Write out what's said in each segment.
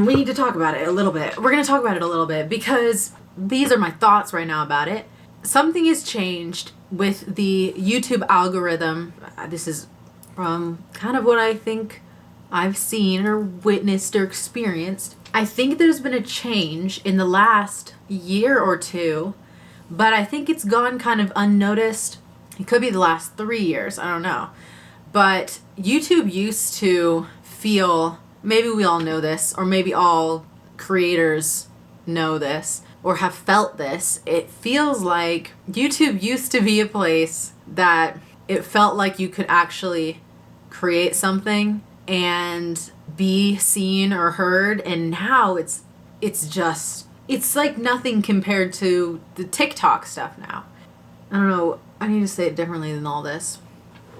we need to talk about it a little bit. We're going to talk about it a little bit because these are my thoughts right now about it. Something has changed with the YouTube algorithm. This is from kind of what I think I've seen or witnessed or experienced. I think there's been a change in the last year or two, but I think it's gone kind of unnoticed. It could be the last 3 years, I don't know. But YouTube used to feel, maybe we all know this, or maybe all creators know this, or have felt this. It feels like YouTube used to be a place that it felt like you could actually create something and be seen or heard, and now it's like nothing compared to the TikTok stuff now. I don't know, I need to say it differently than all this.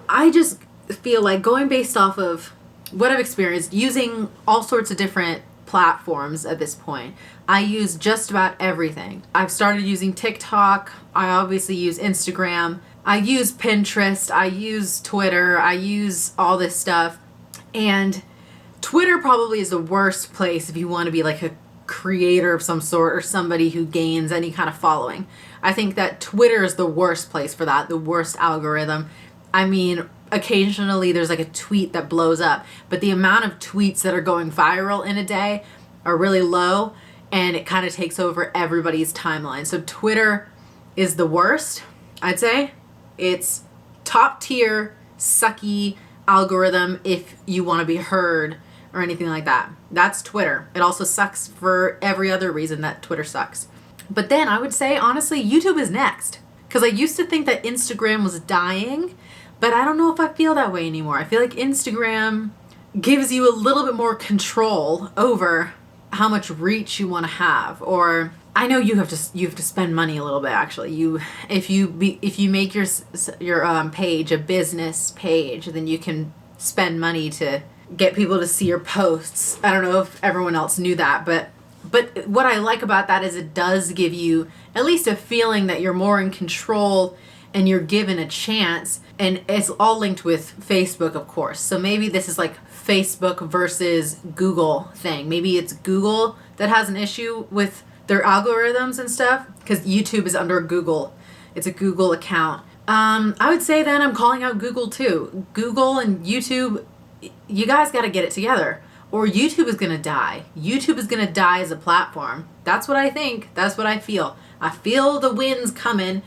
I just feel like, going based off of what I've experienced using all sorts of different platforms at this point, I use just about everything. I've started using TikTok, I obviously use Instagram, I use Pinterest, I use Twitter, I use all this stuff. And Twitter probably is the worst place if you want to be like a creator of some sort or somebody who gains any kind of following. I think that Twitter is the worst place for that, the worst algorithm. I mean, occasionally there's like a tweet that blows up, but the amount of tweets that are going viral in a day are really low, and it kind of takes over everybody's timeline. So Twitter is the worst, I'd say. It's top tier, sucky algorithm if you want to be heard or anything like that. That's Twitter. It also sucks for every other reason that Twitter sucks. But then I would say, honestly, YouTube is next. Because I used to think that Instagram was dying, but I don't know if I feel that way anymore. I feel like Instagram gives you a little bit more control over how much reach you want to have. Or I know you have to spend money a little bit, actually. If you make your page a business page, then you can spend money to get people to see your posts. I don't know if everyone else knew that, but what I like about that is it does give you at least a feeling that you're more in control and you're given a chance. And it's all linked with Facebook, of course. So maybe this is like Facebook versus Google thing. Maybe it's Google that has an issue with their algorithms and stuff, because YouTube is under Google. It's a Google account. I would say then I'm calling out Google too. Google and YouTube, you guys got to get it together, or YouTube is going to die. YouTube is going to die as a platform. That's what I think. That's what I feel. I feel the wind's coming,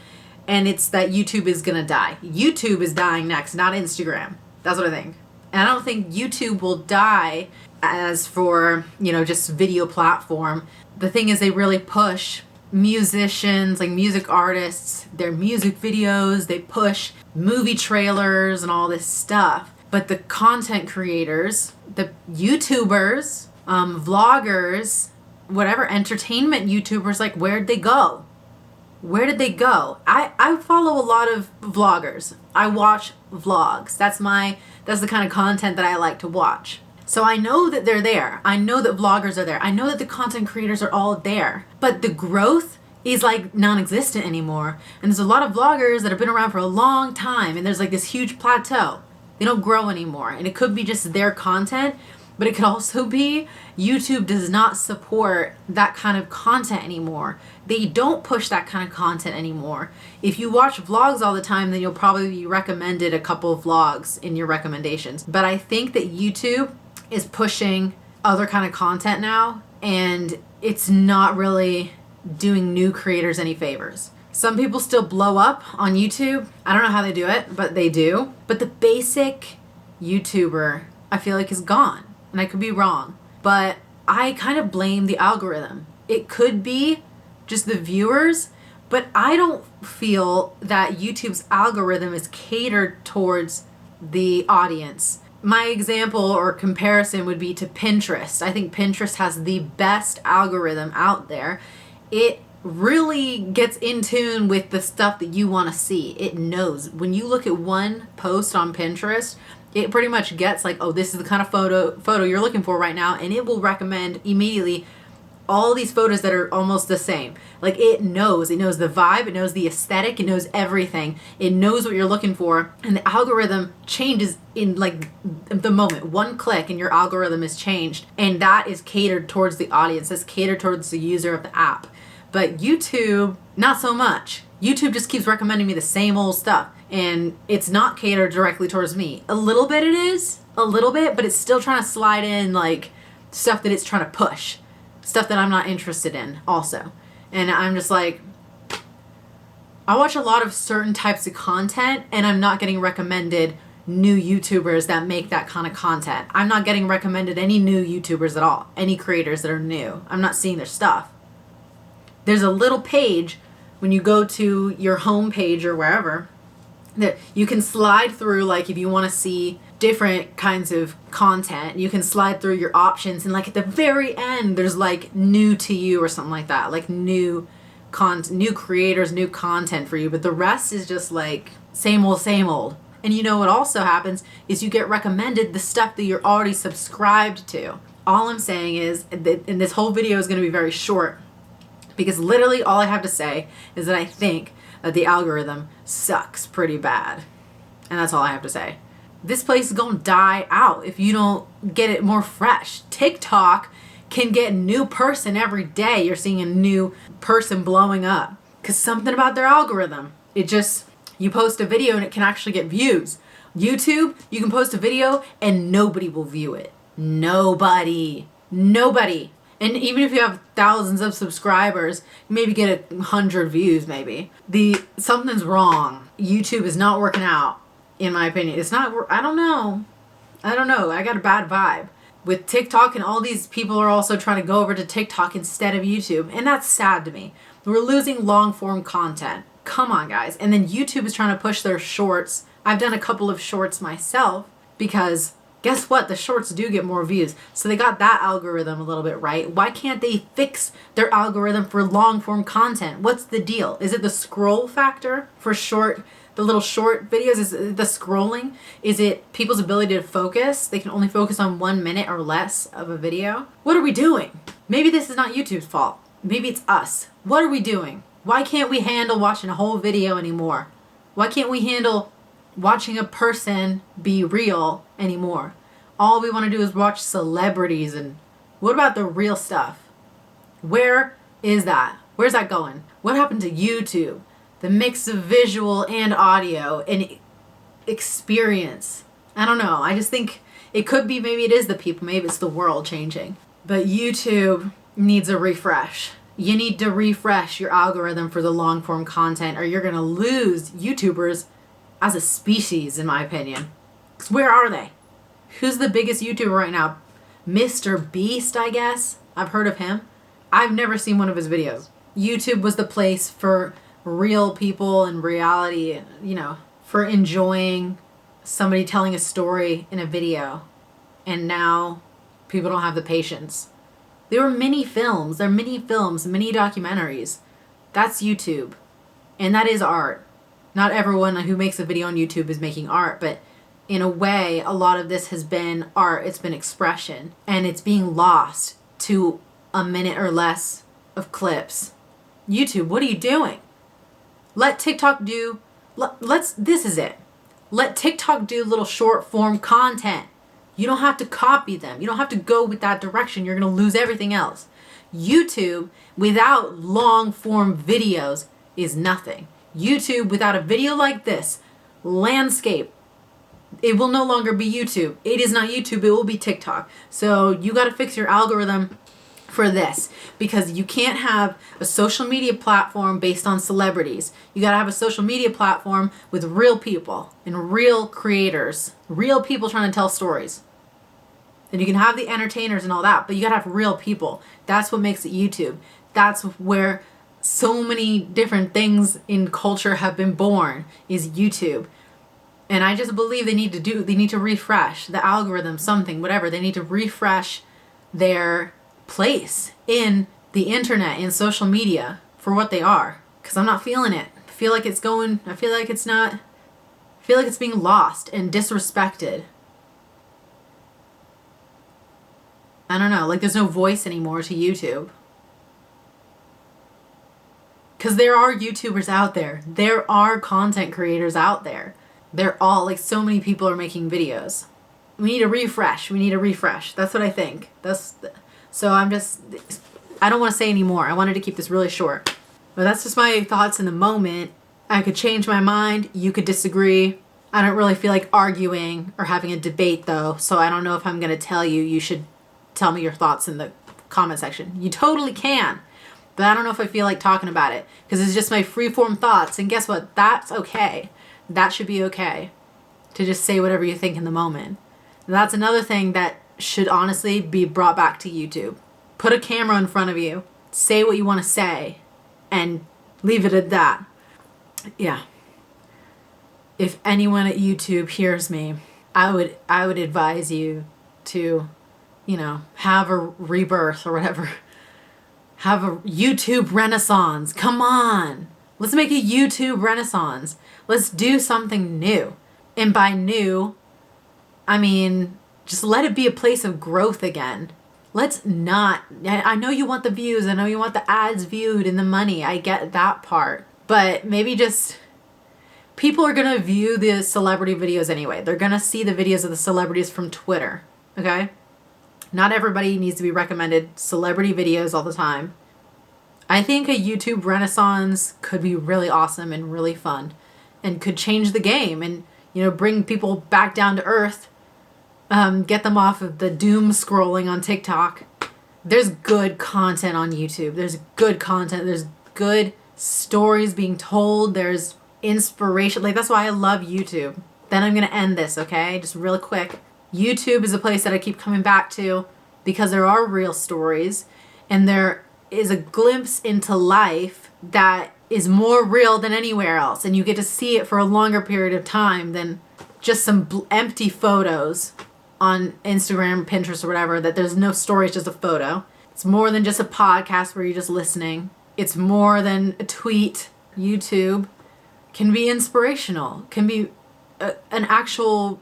and it's that YouTube is going to die. YouTube is dying next, not Instagram. That's what I think. And I don't think YouTube will die as for, just video platform. The thing is, they really push musicians, like music artists, their music videos. They push movie trailers and all this stuff. But the content creators, the YouTubers, vloggers, whatever, entertainment YouTubers, like, where'd they go? Where did they go? I follow a lot of vloggers. I watch vlogs. That's the kind of content that I like to watch. So I know that they're there. I know that vloggers are there. I know that the content creators are all there. But the growth is like non-existent anymore. And there's a lot of vloggers that have been around for a long time, and there's like this huge plateau. They don't grow anymore. And it could be just their content, but it could also be YouTube does not support that kind of content anymore. They don't push that kind of content anymore. If you watch vlogs all the time, then you'll probably be recommended a couple of vlogs in your recommendations. But I think that YouTube is pushing other kind of content now, and it's not really doing new creators any favors. Some people still blow up on YouTube. I don't know how they do it, but they do. But the basic YouTuber, I feel like, is gone. And I could be wrong, but I kind of blame the algorithm. It could be just the viewers, but I don't feel that YouTube's algorithm is catered towards the audience. My example or comparison would be to Pinterest. I think Pinterest has the best algorithm out there. It really gets in tune with the stuff that you want to see. It knows. When you look at one post on Pinterest, it pretty much gets like, oh, this is the kind of photo you're looking for right now, and it will recommend immediately all these photos that are almost the same. Like it knows the vibe, it knows the aesthetic, it knows everything. It knows what you're looking for, and the algorithm changes in like the moment. One click and your algorithm is changed, and that is catered towards the audience, that's catered towards the user of the app. But YouTube, not so much. YouTube just keeps recommending me the same old stuff, and it's not catered directly towards me. A little bit it is, a little bit, but it's still trying to slide in like stuff that it's trying to push. Stuff that I'm not interested in also. And I'm just like, I watch a lot of certain types of content, and I'm not getting recommended new YouTubers that make that kind of content. I'm not getting recommended any new YouTubers at all. Any creators that are new. I'm not seeing their stuff. There's a little page when you go to your home page or wherever that you can slide through, like if you want to see different kinds of content, you can slide through your options, and like at the very end there's like new to you or something like that, like new creators, new content for you, but the rest is just like same old. And you know what also happens is you get recommended the stuff that you're already subscribed to. All I'm saying is that, and this whole video is going to be very short because literally all I have to say is that I think that the algorithm sucks pretty bad, and that's all I have to say. This place is gonna die out if you don't get it more fresh. TikTok can get a new person every day. You're seeing a new person blowing up because something about their algorithm. It just, you post a video and it can actually get views. YouTube, you can post a video and nobody will view it. Nobody. And even if you have thousands of subscribers, maybe get 100 views maybe. Something's wrong. YouTube is not working out. In my opinion, it's not, I don't know. I got a bad vibe with TikTok, and all these people are also trying to go over to TikTok instead of YouTube. And that's sad to me. We're losing long form content. Come on, guys. And then YouTube is trying to push their shorts. I've done a couple of shorts myself because guess what? The shorts do get more views. So they got that algorithm a little bit right. Why can't they fix their algorithm for long form content? What's the deal? Is it the scroll factor for the little short videos? Is it the scrolling? Is it people's ability to focus? They can only focus on 1 minute or less of a video. What are we doing? Maybe this is not YouTube's fault. Maybe it's us. What are we doing? Why can't we handle watching a whole video anymore? Why can't we handle watching a person be real anymore? All we want to do is watch celebrities, and what about the real stuff? Where is that? Where's that going? What happened to YouTube? The mix of visual and audio and experience. I don't know. I just think it could be, maybe it is the people, maybe it's the world changing. But YouTube needs a refresh. You need to refresh your algorithm for the long form content, or you're going to lose YouTubers as a species, in my opinion. 'Cause where are they? Who's the biggest YouTuber right now? Mr. Beast, I guess. I've heard of him. I've never seen one of his videos. YouTube was the place for real people and reality, for enjoying somebody telling a story in a video. And now people don't have the patience. There were mini films, mini documentaries. That's YouTube. And that is art. Not everyone who makes a video on YouTube is making art, but in a way, a lot of this has been art. It's been expression, and it's being lost to a minute or less of clips. YouTube, what are you doing? Let TikTok do, this is it. Let TikTok do little short form content. You don't have to copy them. You don't have to go with that direction. You're going to lose everything else. YouTube without long form videos is nothing. YouTube without a video like this, landscape, it will no longer be YouTube. It is not YouTube. It will be TikTok. So you got to fix your algorithm for this, because you can't have a social media platform based on celebrities. You got to have a social media platform with real people and real creators, real people trying to tell stories. And you can have the entertainers and all that, but you got to have real people. That's what makes it YouTube. That's where so many different things in culture have been born, is YouTube. And I just believe they need to refresh the algorithm, something, whatever. They need to refresh their place in the internet, in social media, for what they are. Because I'm not feeling it. I feel like it's being lost and disrespected. I don't know, like there's no voice anymore to YouTube. Because there are YouTubers out there. There are content creators out there. They're all, like, so many people are making videos. We need a refresh. We need a refresh. That's what I think. So I don't want to say any more. I wanted to keep this really short. But that's just my thoughts in the moment. I could change my mind. You could disagree. I don't really feel like arguing or having a debate, though. So I don't know if I'm going to tell you, you should tell me your thoughts in the comment section. You totally can. But I don't know if I feel like talking about it. Because it's just my freeform thoughts. And guess what? That's okay. That should be okay. To just say whatever you think in the moment. And that's another thing that should honestly be brought back to YouTube. Put a camera in front of you. Say what you want to say. And leave it at that. Yeah. If anyone at YouTube hears me, I would advise you to, have a rebirth or whatever. Have a YouTube renaissance. Come on. Let's make a YouTube renaissance. Let's do something new. And by new, I mean, just let it be a place of growth again. Let's not, I know you want the views. I know you want the ads viewed and the money. I get that part. But maybe just, people are going to view the celebrity videos anyway. They're going to see the videos of the celebrities from Twitter. Okay? Not everybody needs to be recommended celebrity videos all the time. I think a YouTube renaissance could be really awesome and really fun. And could change the game and, bring people back down to earth. Get them off of the doom scrolling on TikTok. There's good content on YouTube. There's good content. There's good stories being told. There's inspiration. Like, that's why I love YouTube. Then I'm going to end this, okay? Just real quick. YouTube is a place that I keep coming back to because there are real stories and there is a glimpse into life that is more real than anywhere else. And you get to see it for a longer period of time than just some empty photos on Instagram, Pinterest, or whatever, that there's no story, it's just a photo. It's more than just a podcast where you're just listening. It's more than a tweet. YouTube can be inspirational, can be an actual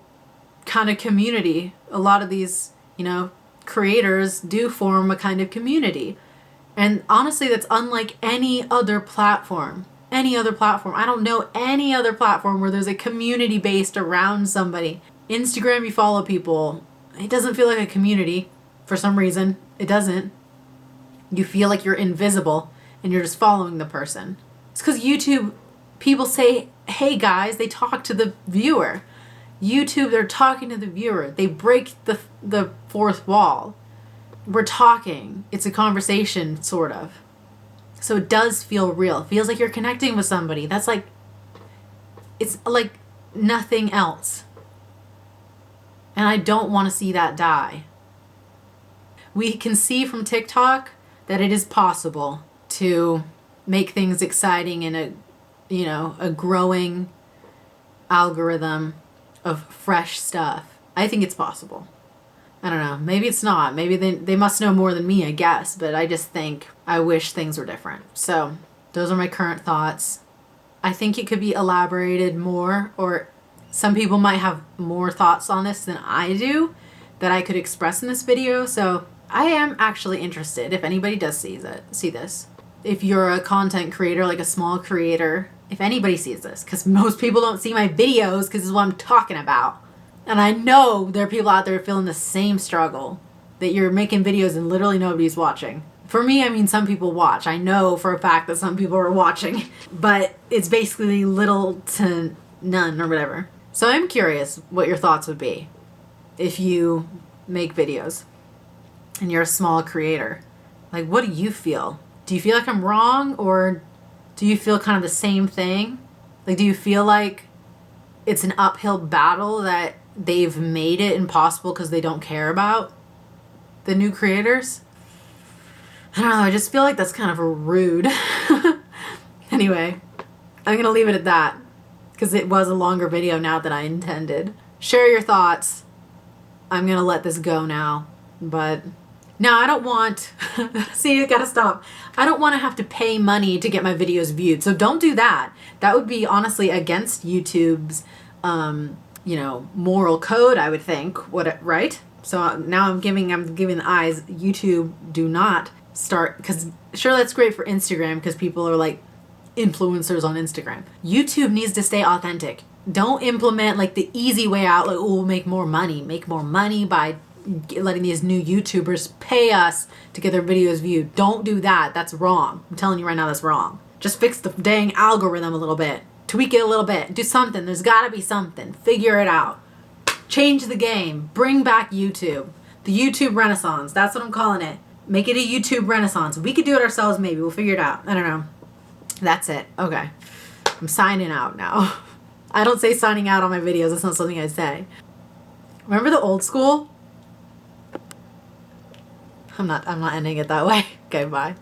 kind of community. A lot of these, creators do form a kind of community. And honestly, that's unlike any other platform. Any other platform. I don't know any other platform where there's a community based around somebody. Instagram, you follow people. It doesn't feel like a community for some reason. It doesn't. You feel like you're invisible and you're just following the person. It's because YouTube, people say, hey guys, they talk to the viewer. YouTube, they're talking to the viewer. They break the fourth wall. We're talking. It's a conversation, sort of. So it does feel real. It feels like you're connecting with somebody. That's like, it's like nothing else. And I don't want to see that die. We can see from TikTok that it is possible to make things exciting in a growing algorithm of fresh stuff. I think it's possible. I don't know. Maybe it's not. Maybe they must know more than me, I guess. But I just think I wish things were different. So those are my current thoughts. I think it could be elaborated more, or some people might have more thoughts on this than I do that I could express in this video. So I am actually interested if anybody does see this. If you're a content creator, like a small creator, if anybody sees this, because most people don't see my videos because this is what I'm talking about. And I know there are people out there feeling the same struggle, that you're making videos and literally nobody's watching. For me, I mean, some people watch. I know for a fact that some people are watching, but it's basically little to none or whatever. So I'm curious what your thoughts would be if you make videos and you're a small creator. Like, what do you feel? Do you feel like I'm wrong, or do you feel kind of the same thing? Like, do you feel like it's an uphill battle that they've made it impossible because they don't care about the new creators? I don't know. I just feel like that's kind of rude. Anyway, I'm going to leave it at that because it was a longer video now than I intended. Share your thoughts. I'm going to let this go now. But now I don't want... See, you got to stop. I don't want to have to pay money to get my videos viewed. So don't do that. That would be honestly against YouTube's moral code, I would think. Right? So now I'm giving the eyes. YouTube, do not start, because sure, that's great for Instagram because people are like influencers on Instagram. YouTube needs to stay authentic. Don't implement like the easy way out, like, oh, we'll make more money. Make more money by letting these new YouTubers pay us to get their videos viewed. Don't do that. That's wrong. I'm telling you right now, that's wrong. Just fix the dang algorithm a little bit. Tweak it a little bit. Do something. There's got to be something. Figure it out. Change the game. Bring back YouTube. The YouTube Renaissance. That's what I'm calling it. Make it a YouTube Renaissance. We could do it ourselves maybe. We'll figure it out. I don't know. That's it. Okay. I'm signing out now. I don't say signing out on my videos. That's not something I say. Remember the old school? I'm not ending it that way. Okay, bye.